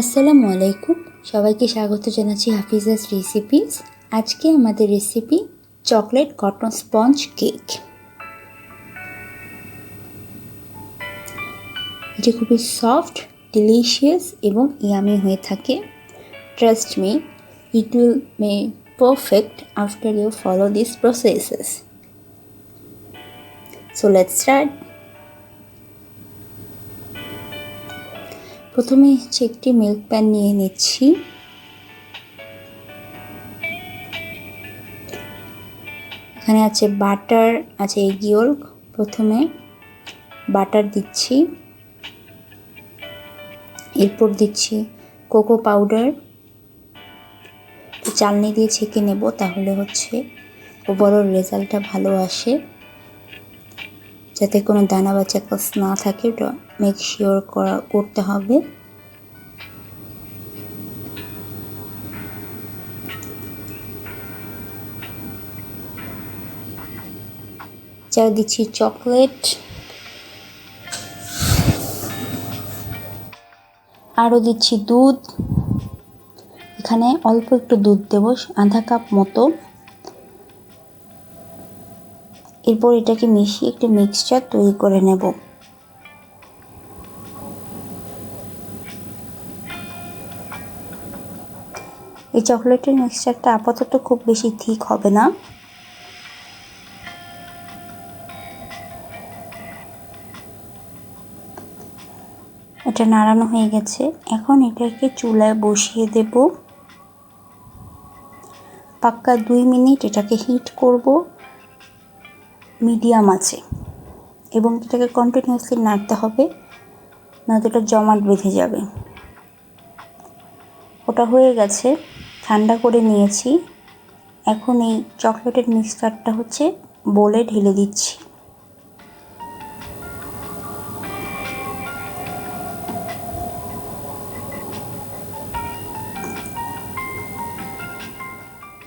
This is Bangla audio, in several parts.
আসসালামু আলাইকুম, সবাইকে স্বাগত জানাচ্ছি হাফিজাস রেসিপিস। আজকে আমাদের recipe chocolate cotton sponge cake. এটি খুবই সফট, ডিলিশিয়াস এবং ইয়ামি হয়ে থাকে। Trust me, it will may perfect after you follow this processes. So let's start. প্রথমে একটি মিল্ক প্যান নিয়ে নিচ্ছি। এখানে আছে বাটার, আছে এগ ইয়ল্ক। প্রথমে বাটার দিচ্ছি, এরপর দিচ্ছি কোকো পাউডার। চালনি দিয়ে ছেঁকে নেব, তাহলে ওভারঅল রেজাল্টটা ভালো আসে। যাতে কোনো দানা বা চ্যাকস না থাকে, ওটা মেক শিওর করতে হবে। যা দিচ্ছি চকলেট, আরও দিচ্ছি দুধ। এখানে অল্প একটু দুধ দেব, আধা কাপ মতো। এরপর এটাকে মিশিয়ে একটি মিক্সচার তৈরি করে নেব। এই চকলেটের মিক্সচারটা আপাতত খুব বেশি থিক হবে না। এটা নাড়ানো হয়ে গেছে, এখন এটাকে চুলায় বসিয়ে দেব। পাক্কা 2 মিনিট এটাকে হিট করব মিডিয়াম আঁচে, এবং এটাকে কন্টিনিউয়াসলি নাড়তে হবে, নয়তো এটা জমাট বেঁধে যাবে। ওটা হয়ে গেছে, ঠান্ডা করে নিয়েছি। এখন এই চকলেটের মিক্সচারটা বোলে ঢেলে দিচ্ছি।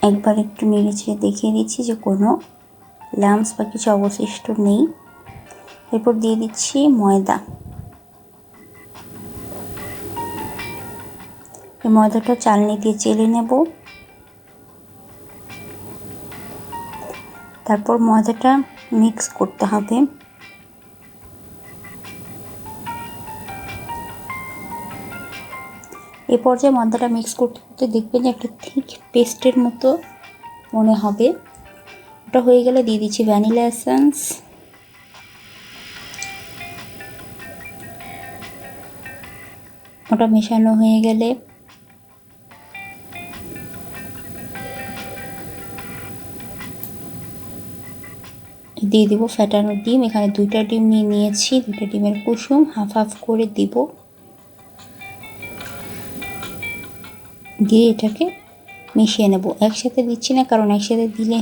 একবার একটু নেড়ে চেড়ে দেখিয়ে দিচ্ছি যে কোনো লাম্পস বা কিছু অবশিষ্ট নেই। এরপর দিয়ে দিচ্ছি ময়দা। এই ময়দাটা চালনি দিয়ে চেলে নেব। তারপর ময়দাটা মিক্স করতে হবে। এই পর্যায়ে ময়দাটা মিক্স করতে করতে দেখবেন যে একটা ঠিক পেস্টের মতো মনে হবে। ওটা হয়ে গেলে দিয়ে দিচ্ছি ভ্যানিলা এসেন্স। ওটা মেশানো হয়ে গেলে দিয়ে দিব ফ্যাটানো ডিম। এখানে 2টা ডিম নিয়ে নিয়েছি, 2টা ডিমের কুসুম হাফ হাফ করে দিব। দিয়ে এটাকে মিশিয়ে নেব। একসাথে দিচ্ছি না, কারণ একসাথে দিলে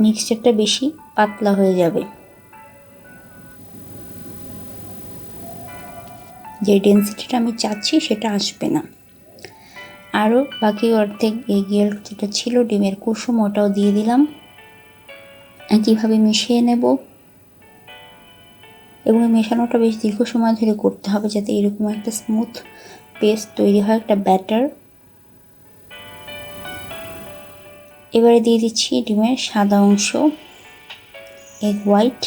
মিক্সচারটা বেশি পাতলা হয়ে যাবে, যে ডেন্সিটিটা আমি চাচ্ছি সেটা আসবে না। আরও বাকি অর্ধেক এগ ইয়ল্ক যেটা ছিল, ডিমের কুসুম, ওটাও দিয়ে দিলাম। একইভাবে মিশিয়ে নেব, এবং মেশানোটা বেশ দীর্ঘ সময় ধরে করতে হবে, যাতে এরকম একটা স্মুথ পেস্ট তৈরি হয়, একটা ব্যাটার। এবারে দিয়ে দিচ্ছি ডিমের সাদা অংশ, এগ হোয়াইট।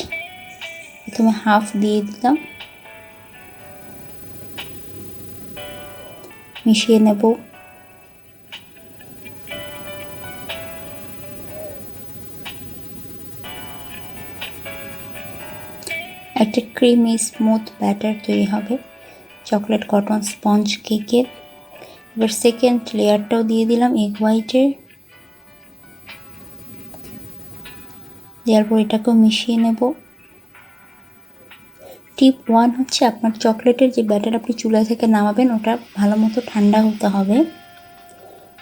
প্রথমে হাফ দিয়ে দিলাম, মিশিয়ে নেব। একটা ক্রিমি স্মুথ ব্যাটার তৈরি হবে চকলেট কটন স্পঞ্জ কেকের। এবার সেকেন্ড লেয়ারটাও দিয়ে দিলাম এগ হোয়াইটের। দেওয়ার পর এটাকেও মিশিয়ে নেব। টিপ 1 আপনার চকলেটের যে ব্যাটার আপনি চুলা থেকে নামাবেন, ওটা ভালো মতো ঠান্ডা হতে হবে,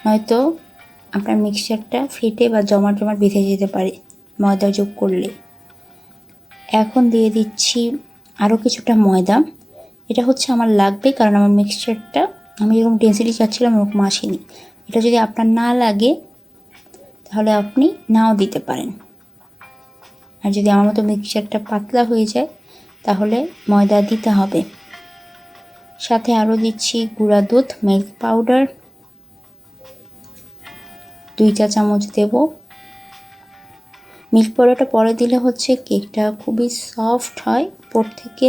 নয়তো আপনার মিক্সচারটা ফেটে বা জমাট জমাট বেঁধে যেতে পারে ময়দা যোগ করলে। এখন দিয়ে দিচ্ছি আরও কিছুটা ময়দা। এটা আমার লাগবে, কারণ আমার মিক্সচারটা আমি যেরকম ডেন্সিটি চাচ্ছিলাম ওরকম আসেনি। এটা যদি আপনার না লাগে তাহলে আপনি নাও দিতে পারেন। আর যদি আমার মতো মিক্সচারটা পাতলা হয়ে যায় তাহলে ময়দা দিতে হবে। সাথে আরও দিচ্ছি গুঁড়া দুধ, মিল্ক পাউডার 2 চা চামচ দেব। মিল্ক পাউডারটা পরে দিলে হচ্ছে কেকটা খুবই সফট হয়, উপর থেকে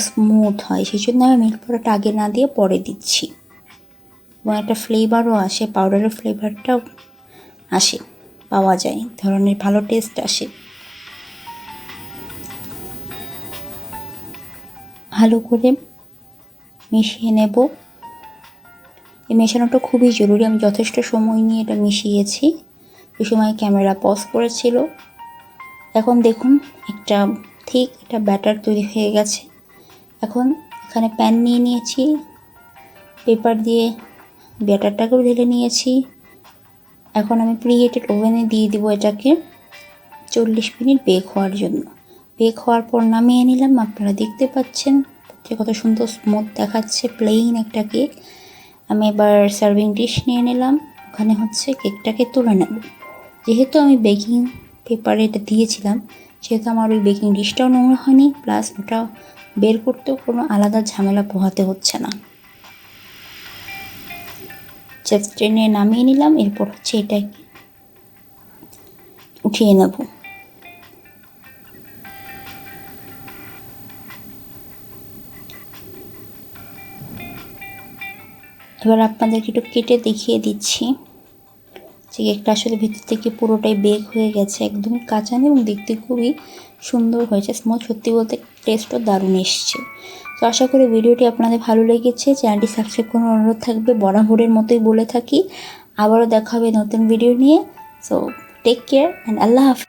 স্মুথ হয়, সেই জন্য আমি মিল্ক পাউডারটা আগে না দিয়ে পরে দিচ্ছি। এবং একটা ফ্লেভারও আসে, পাউডারের ফ্লেভারটাও আসে, পাওয়া যায়, ধরনের ভালো টেস্ট আসে। ভালো করে মিশিয়ে নেব। এই মেশানোটা খুবই জরুরি, আমি যথেষ্ট সময় নিয়ে এটা মিশিয়েছি। এই সময় ক্যামেরা পজ করেছিল। এখন দেখুন একটা ব্যাটার তৈরি হয়ে গেছে। এখন এখানে প্যান নিয়ে নিয়েছি, পেপার দিয়ে ব্যাটারটাকেও ঢেলে নিয়েছি। এখন আমি প্রিহিটেড ওভেনে দিয়ে দিব এটাকে 40 মিনিট বেক হওয়ার জন্য। বেক হওয়ার পর নামিয়ে নিলাম। আপনারা দেখতে পাচ্ছেন কত সুন্দর স্মুথ দেখাচ্ছে, প্লেন একটা কেক। আমি এবার সার্ভিং ডিশ নিয়ে নিলাম, ওখানে হচ্ছে কেকটাকে তুলে নেব। যেহেতু আমি বেকিং পেপারে এটা দিয়েছিলাম, সেহেতু আমার ওই বেকিং ডিশটাও নোংরা হয়নি, প্লাস ওটা বের করতেও কোনো আলাদা ঝামেলা পোহাতে হচ্ছে না। জাস্ট টেনে নামিয়ে নিলাম। এরপর হচ্ছে এটাকে উঠিয়ে নেব। এবার আপনাদেরকে একটু কেটে দেখিয়ে দিচ্ছি যে কেকটা আসলে ভিতর থেকে পুরোটাই বেক হয়ে গেছে, একদমই কাঁচা নেই এবং দেখতে খুবই সুন্দর হয়েছে, স্মুথ। সত্যি বলতে টেস্টও দারুণ এসছে। তো আশা করি ভিডিওটি আপনাদের ভালো লেগেছে। চ্যানেলটি সাবস্ক্রাইব করার অনুরোধ থাকবে, বরাবরের মতোই বলে থাকি। আবারও দেখা হবে নতুন ভিডিও নিয়ে। সো টেক কেয়ার অ্যান্ড আল্লাহ হাফিজ।